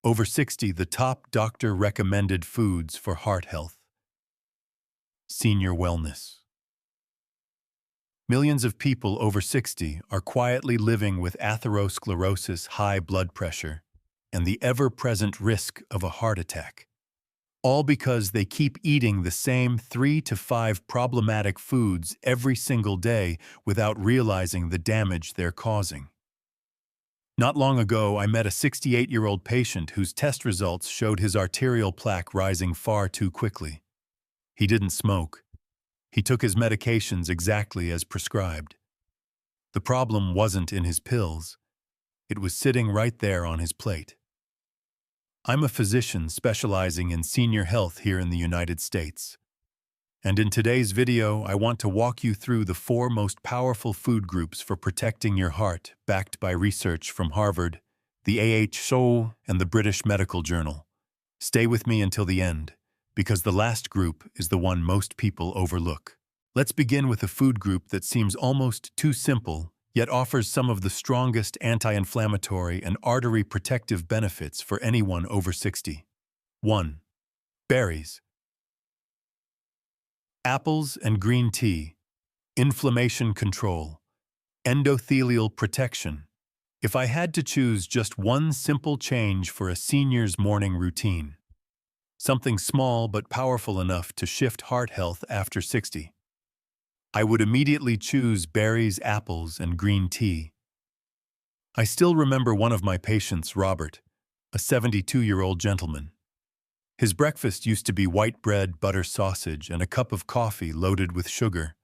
Over 60, the top doctor-recommended foods for heart health. Senior wellness. Millions of people over 60 are quietly living with atherosclerosis, high blood pressure, and the ever-present risk of a heart attack. All because they keep eating the same 3 to 5 problematic foods every single day without realizing the damage they're causing. Not long ago, I met a 68-year-old patient whose test results showed his arterial plaque rising far too quickly. He didn't smoke. He took his medications exactly as prescribed. The problem wasn't in his pills. It was sitting right there on his plate. I'm a physician specializing in senior health here in the United States. And in today's video, I want to walk you through the 4 most powerful food groups for protecting your heart, backed by research from Harvard, the AHSO, and the British Medical Journal. Stay with me until the end, because the last group is the one most people overlook. Let's begin with a food group that seems almost too simple, yet offers some of the strongest anti-inflammatory and artery protective benefits for anyone over 60. 1. Berries. Apples and green tea. Inflammation control. Endothelial protection. If I had to choose just one simple change for a senior's morning routine, something small but powerful enough to shift heart health after 60, I would immediately choose berries, apples, and green tea. I still remember one of my patients, Robert, a 72-year-old gentleman. His breakfast used to be white bread, butter sausage, and a cup of coffee loaded with sugar.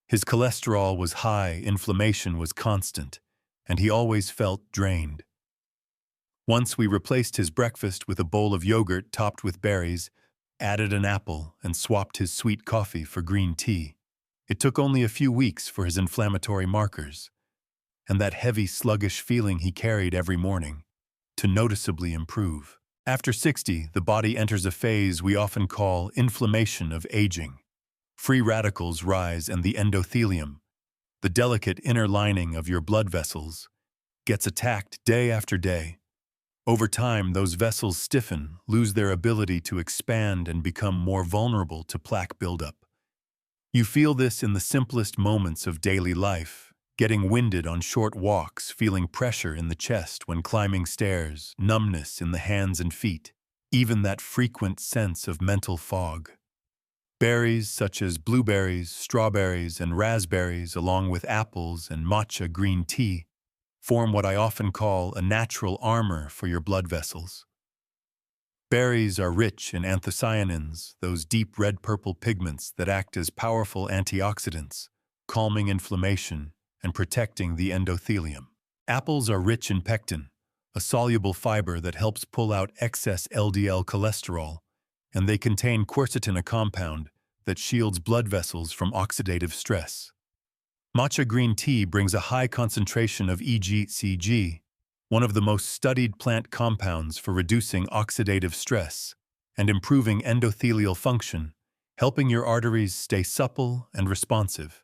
His cholesterol was high, inflammation was constant, and he always felt drained. Once we replaced his breakfast with a bowl of yogurt topped with berries, added an apple, and swapped his sweet coffee for green tea. It took only a few weeks for his inflammatory markers, and that heavy, sluggish feeling he carried every morning, to noticeably improve. After 60, the body enters a phase we often call inflammation of aging. Free radicals rise and the endothelium, the delicate inner lining of your blood vessels, gets attacked day after day. Over time, those vessels stiffen, lose their ability to expand, and become more vulnerable to plaque buildup. You feel this in the simplest moments of daily life. Getting winded on short walks, feeling pressure in the chest when climbing stairs, numbness in the hands and feet, even that frequent sense of mental fog. Berries such as blueberries, strawberries, and raspberries, along with apples and matcha green tea, form what I often call a natural armor for your blood vessels. Berries are rich in anthocyanins, those deep red-purple pigments that act as powerful antioxidants, calming inflammation and protecting the endothelium. Apples are rich in pectin, a soluble fiber that helps pull out excess LDL cholesterol, and they contain quercetin, a compound that shields blood vessels from oxidative stress. Matcha green tea brings a high concentration of EGCG, one of the most studied plant compounds for reducing oxidative stress and improving endothelial function, helping your arteries stay supple and responsive.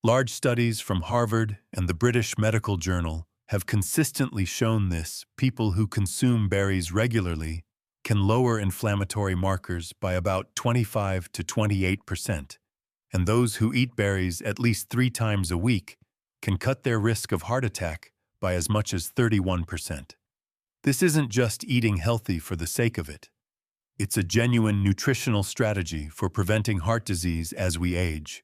Large studies from Harvard and the British Medical Journal have consistently shown this. People who consume berries regularly can lower inflammatory markers by about 25 to 28%, and those who eat berries at least 3 times a week can cut their risk of heart attack by as much as 31%. This isn't just eating healthy for the sake of it. It's a genuine nutritional strategy for preventing heart disease as we age.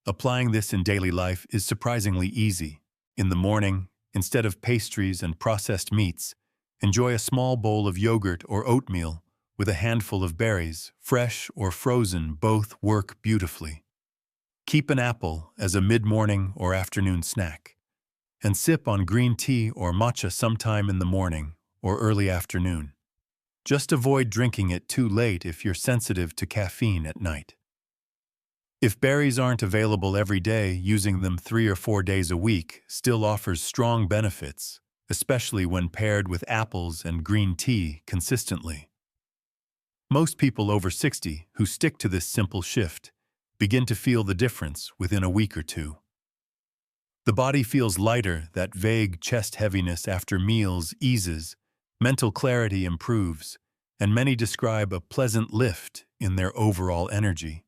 Applying this in daily life is surprisingly easy. In the morning, instead of pastries and processed meats, enjoy a small bowl of yogurt or oatmeal with a handful of berries, fresh or frozen, both work beautifully. Keep an apple as a mid-morning or afternoon snack, and sip on green tea or matcha sometime in the morning or early afternoon. Just avoid drinking it too late if you're sensitive to caffeine at night. If berries aren't available every day, using them 3 or 4 days a week still offers strong benefits, especially when paired with apples and green tea consistently. Most people over 60 who stick to this simple shift begin to feel the difference within a week or 2. The body feels lighter, that vague chest heaviness after meals eases, Mental clarity improves, and many describe a pleasant lift in their overall energy.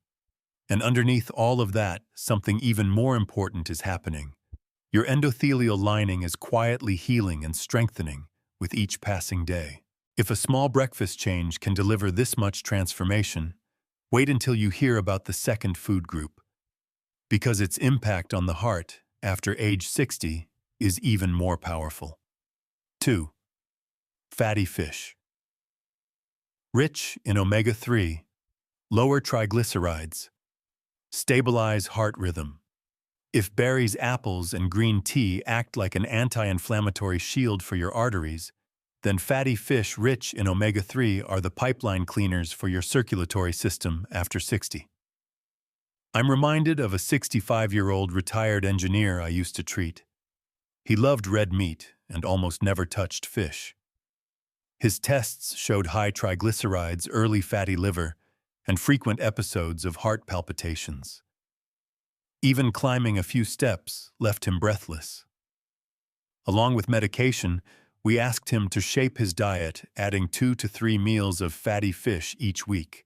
And underneath all of that, something even more important is happening. Your endothelial lining is quietly healing and strengthening with each passing day. If a small breakfast change can deliver this much transformation, wait until you hear about the second food group, because its impact on the heart after age 60 is even more powerful. 2. Fatty fish. Rich in omega-3, lower triglycerides, stabilize heart rhythm. If berries, apples, and green tea act like an anti-inflammatory shield for your arteries, then fatty fish rich in omega-3 are the pipeline cleaners for your circulatory system after 60. I'm reminded of a 65-year-old retired engineer I used to treat. He loved red meat and almost never touched fish. His tests showed high triglycerides, early fatty liver, and frequent episodes of heart palpitations. Even climbing a few steps left him breathless. Along with medication, we asked him to shape his diet, adding 2 to 3 meals of fatty fish each week.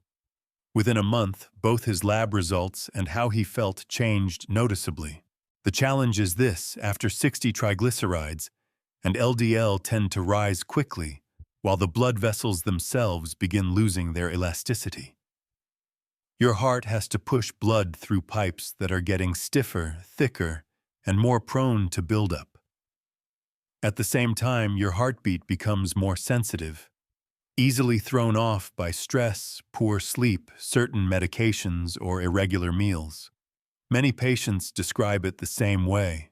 Within a month, both his lab results and how he felt changed noticeably. The challenge is this: after 60, triglycerides and LDL tend to rise quickly, while the blood vessels themselves begin losing their elasticity. Your heart has to push blood through pipes that are getting stiffer, thicker, and more prone to buildup. At the same time, your heartbeat becomes more sensitive, easily thrown off by stress, poor sleep, certain medications, or irregular meals. Many patients describe it the same way.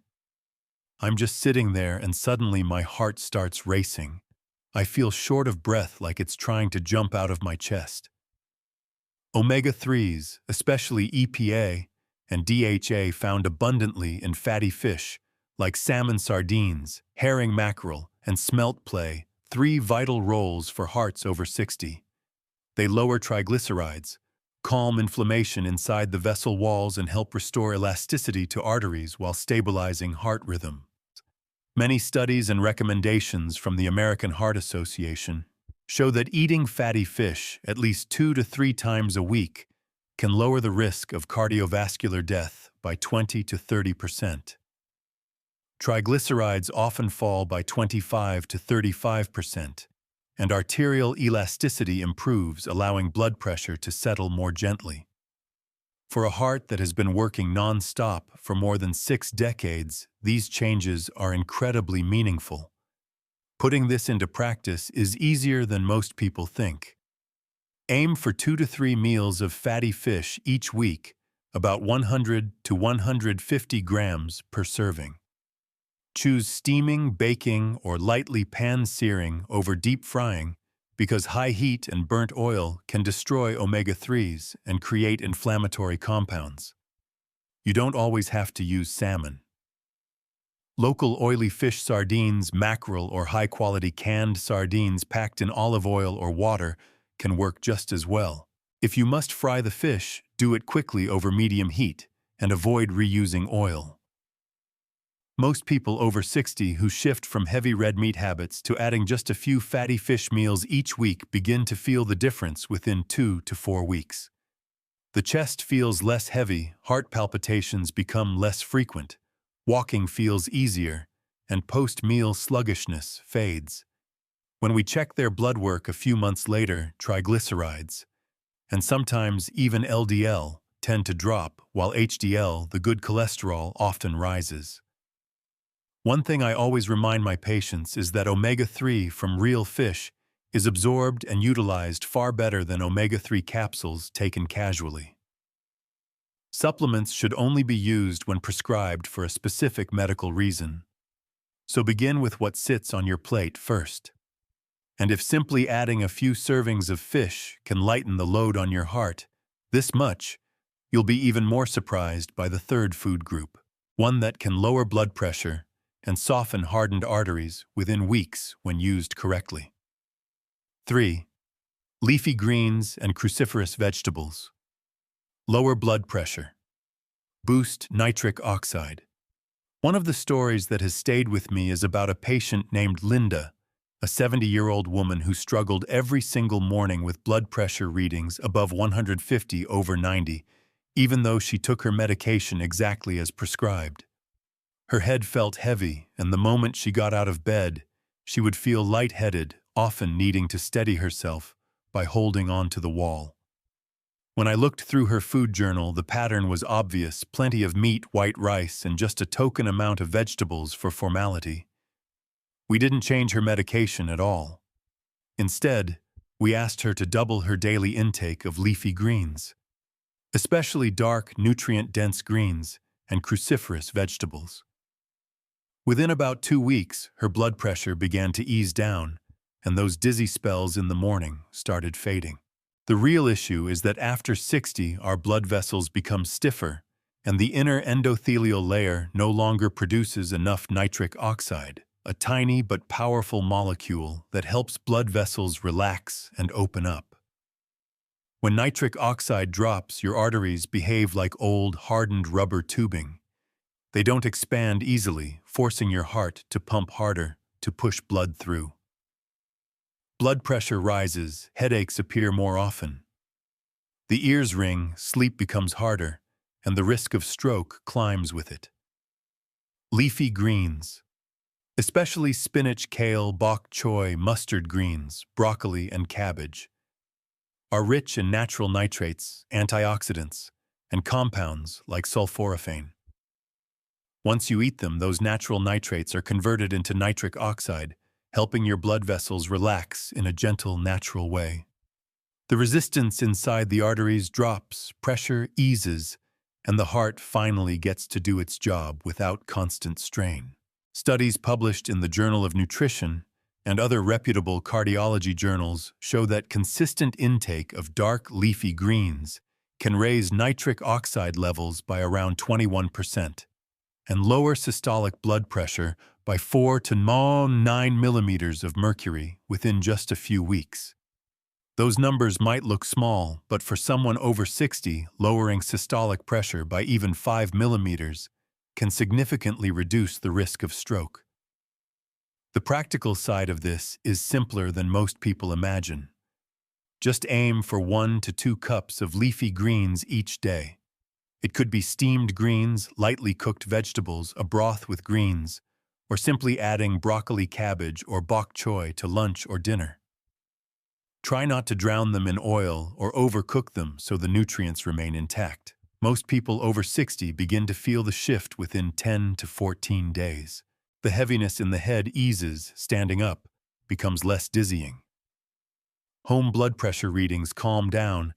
I'm just sitting there and suddenly my heart starts racing. I feel short of breath, like it's trying to jump out of my chest. Omega-3s, especially EPA and DHA, found abundantly in fatty fish like salmon, sardines, herring, mackerel, and smelt, play 3 vital roles for hearts over 60. They lower triglycerides, calm inflammation inside the vessel walls, and help restore elasticity to arteries while stabilizing heart rhythm. Many studies and recommendations from the American Heart Association show that eating fatty fish at least 2 to 3 times a week can lower the risk of cardiovascular death by 20 to 30%. Triglycerides often fall by 25 to 35%, and arterial elasticity improves, allowing blood pressure to settle more gently. For a heart that has been working non-stop for more than 6 decades, these changes are incredibly meaningful. Putting this into practice is easier than most people think. Aim for 2 to 3 meals of fatty fish each week, about 100 to 150 grams per serving. Choose steaming, baking, or lightly pan-searing over deep frying, because high heat and burnt oil can destroy omega-3s and create inflammatory compounds. You don't always have to use salmon. Local oily fish, sardines, mackerel, or high-quality canned sardines packed in olive oil or water can work just as well. If you must fry the fish, do it quickly over medium heat and avoid reusing oil. Most people over 60 who shift from heavy red meat habits to adding just a few fatty fish meals each week begin to feel the difference within 2 to 4 weeks. The chest feels less heavy, heart palpitations become less frequent, walking feels easier, and post-meal sluggishness fades. When we check their blood work a few months later, triglycerides, and sometimes even LDL, tend to drop, while HDL, the good cholesterol, often rises. One thing I always remind my patients is that omega-3 from real fish is absorbed and utilized far better than omega-3 capsules taken casually. Supplements should only be used when prescribed for a specific medical reason. So begin with what sits on your plate first. And if simply adding a few servings of fish can lighten the load on your heart this much, you'll be even more surprised by the third food group, one that can lower blood pressure and soften hardened arteries within weeks when used correctly. 3. Leafy greens and cruciferous vegetables. Lower blood pressure. Boost nitric oxide. One of the stories that has stayed with me is about a patient named Linda, a 70-year-old woman who struggled every single morning with blood pressure readings above 150/90, even though she took her medication exactly as prescribed. Her head felt heavy, and the moment she got out of bed, she would feel lightheaded, often needing to steady herself by holding on to the wall. When I looked through her food journal, the pattern was obvious: plenty of meat, white rice, and just a token amount of vegetables for formality. We didn't change her medication at all. Instead, we asked her to double her daily intake of leafy greens, especially dark, nutrient-dense greens and cruciferous vegetables. Within about 2 weeks, her blood pressure began to ease down, and those dizzy spells in the morning started fading. The real issue is that after 60, our blood vessels become stiffer, and the inner endothelial layer no longer produces enough nitric oxide, a tiny but powerful molecule that helps blood vessels relax and open up. When nitric oxide drops, your arteries behave like old, hardened rubber tubing. They don't expand easily, forcing your heart to pump harder to push blood through. Blood pressure rises, headaches appear more often. The ears ring, sleep becomes harder, and the risk of stroke climbs with it. Leafy greens, especially spinach, kale, bok choy, mustard greens, broccoli, and cabbage, are rich in natural nitrates, antioxidants, and compounds like sulforaphane. Once you eat them, those natural nitrates are converted into nitric oxide, helping your blood vessels relax in a gentle, natural way. The resistance inside the arteries drops, pressure eases, and the heart finally gets to do its job without constant strain. Studies published in the Journal of Nutrition and other reputable cardiology journals show that consistent intake of dark leafy greens can raise nitric oxide levels by around 21%. and lower systolic blood pressure by 4 to 9 millimeters of mercury within just a few weeks. Those numbers might look small, but for someone over 60, lowering systolic pressure by even 5 millimeters can significantly reduce the risk of stroke. The practical side of this is simpler than most people imagine. Just aim for 1 to 2 cups of leafy greens each day. It could be steamed greens, lightly cooked vegetables, a broth with greens, or simply adding broccoli, cabbage, or bok choy to lunch or dinner. Try not to drown them in oil or overcook them so the nutrients remain intact. Most people over 60 begin to feel the shift within 10 to 14 days. The heaviness in the head eases, standing up becomes less dizzying. Home blood pressure readings calm down,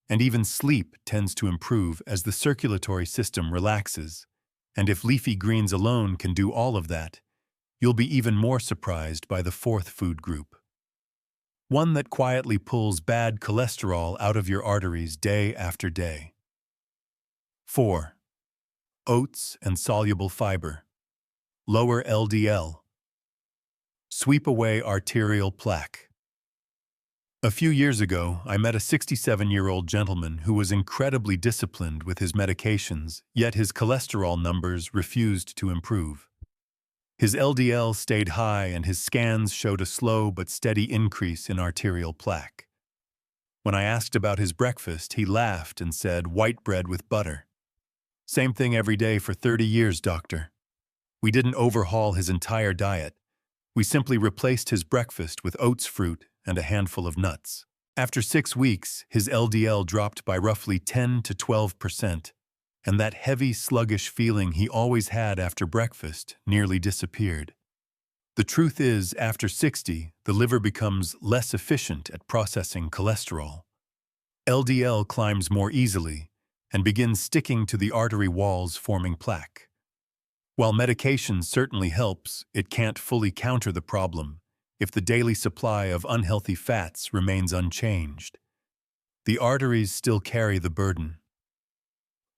and even sleep tends to improve as the circulatory system relaxes. And if leafy greens alone can do all of that, you'll be even more surprised by the fourth food group. One that quietly pulls bad cholesterol out of your arteries day after day. 4. Oats and soluble fiber. Lower LDL. Sweep away arterial plaque. A few years ago, I met a 67-year-old gentleman who was incredibly disciplined with his medications, yet his cholesterol numbers refused to improve. His LDL stayed high and his scans showed a slow but steady increase in arterial plaque. When I asked about his breakfast, he laughed and said, "White bread with butter." "Same thing every day for 30 years, doctor." We didn't overhaul his entire diet. We simply replaced his breakfast with oats, fruit, and a handful of nuts. After 6 weeks, his LDL dropped by roughly 10 to 12%, and that heavy, sluggish feeling he always had after breakfast nearly disappeared. The truth is, after 60, the liver becomes less efficient at processing cholesterol. LDL climbs more easily and begins sticking to the artery walls, forming plaque. While medication certainly helps, it can't fully counter the problem if the daily supply of unhealthy fats remains unchanged. The arteries still carry the burden.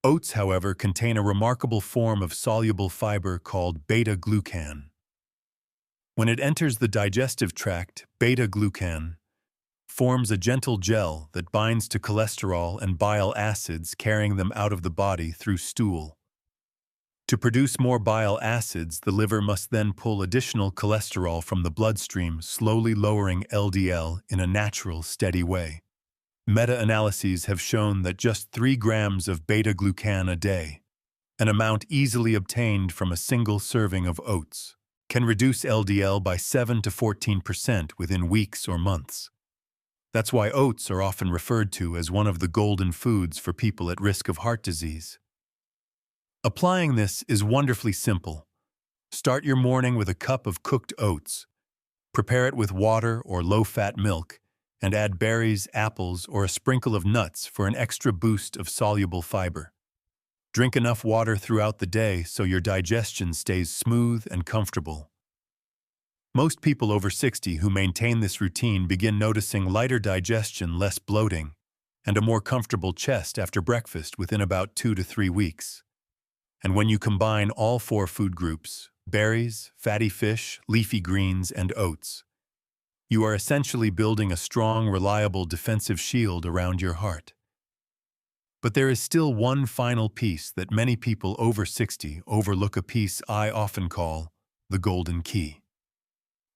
Oats, however, contain a remarkable form of soluble fiber called beta-glucan. When it enters the digestive tract, beta-glucan forms a gentle gel that binds to cholesterol and bile acids, carrying them out of the body through stool. To produce more bile acids, the liver must then pull additional cholesterol from the bloodstream, slowly lowering LDL in a natural, steady way. Meta-analyses have shown that just 3 grams of beta-glucan a day, an amount easily obtained from a single serving of oats, can reduce LDL by 7 to 14% within weeks or months. That's why oats are often referred to as one of the golden foods for people at risk of heart disease. Applying this is wonderfully simple. Start your morning with a cup of cooked oats. Prepare it with water or low-fat milk, and add berries, apples, or a sprinkle of nuts for an extra boost of soluble fiber. Drink enough water throughout the day so your digestion stays smooth and comfortable. Most people over 60 who maintain this routine begin noticing lighter digestion, less bloating, and a more comfortable chest after breakfast within about 2 to 3 weeks. And when you combine all 4 food groups, berries, fatty fish, leafy greens, and oats, you are essentially building a strong, reliable defensive shield around your heart. But there is still one final piece that many people over 60 overlook, a piece I often call the golden key.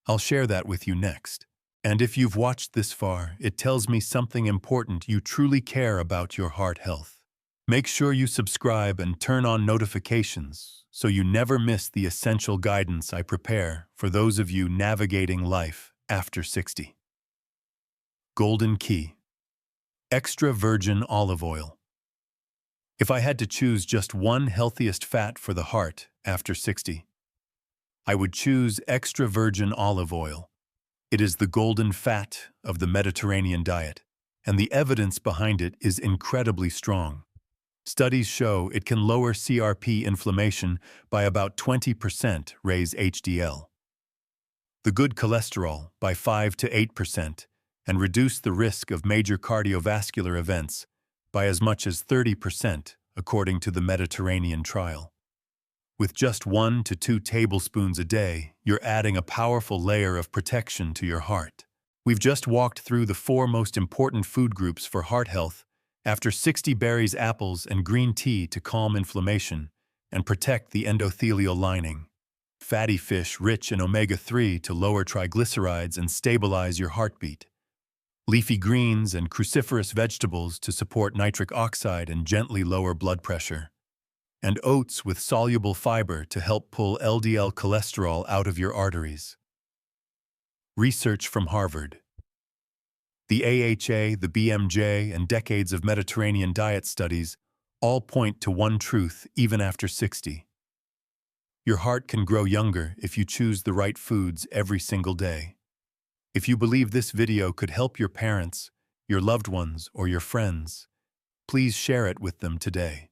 I'll share that with you next. And if you've watched this far, it tells me something important: you truly care about your heart health. Make sure you subscribe and turn on notifications so you never miss the essential guidance I prepare for those of you navigating life after 60. Golden key: extra virgin olive oil. If I had to choose just one healthiest fat for the heart after 60, I would choose extra virgin olive oil. It is the golden fat of the Mediterranean diet, and the evidence behind it is incredibly strong. Studies show it can lower CRP inflammation by about 20%, raise HDL, the good cholesterol by 5 to 8%, and reduce the risk of major cardiovascular events by as much as 30%, according to the Mediterranean trial. With just 1 to 2 tablespoons a day, you're adding a powerful layer of protection to your heart. We've just walked through the 4 most important food groups for heart health. After 60, berries, apples, and green tea to calm inflammation and protect the endothelial lining. Fatty fish rich in omega-3 to lower triglycerides and stabilize your heartbeat. Leafy greens and cruciferous vegetables to support nitric oxide and gently lower blood pressure. And oats with soluble fiber to help pull LDL cholesterol out of your arteries. Research from Harvard, the AHA, the BMJ, and decades of Mediterranean diet studies all point to one truth even after 60. Your heart can grow younger if you choose the right foods every single day. If you believe this video could help your parents, your loved ones, or your friends, please share it with them today.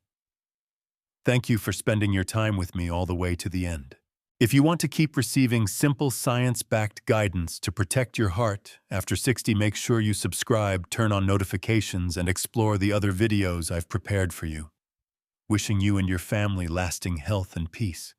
Thank you for spending your time with me all the way to the end. If you want to keep receiving simple science-backed guidance to protect your heart after 60, make sure you subscribe, turn on notifications, and explore the other videos I've prepared for you. Wishing you and your family lasting health and peace.